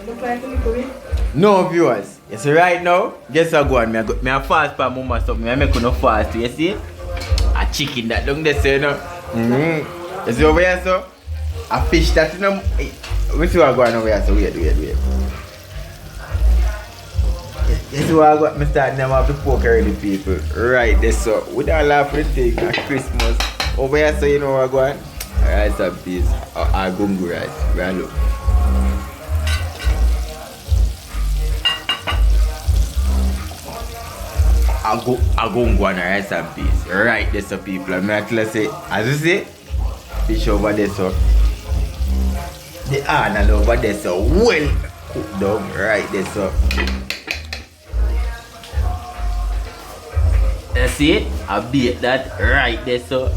Look like a little bit. No viewers, you see right now, guess what go on, me a fast pa mama so me make no fast, you see? A chicken that down there say no. You see over here so? A fish that you know, we see what go on over here so, wait. You see what I got, me start them up to poke already people, right there so, we don't laugh for the thing at Christmas, over here so you know what go on? Alright so please, our gungu rice, right look. I go and go on rice and peas. Right there so people. I'm actually say, as you see, fish over there so. The animal over there so well cooked down right there so. You see it? I beat that right there so.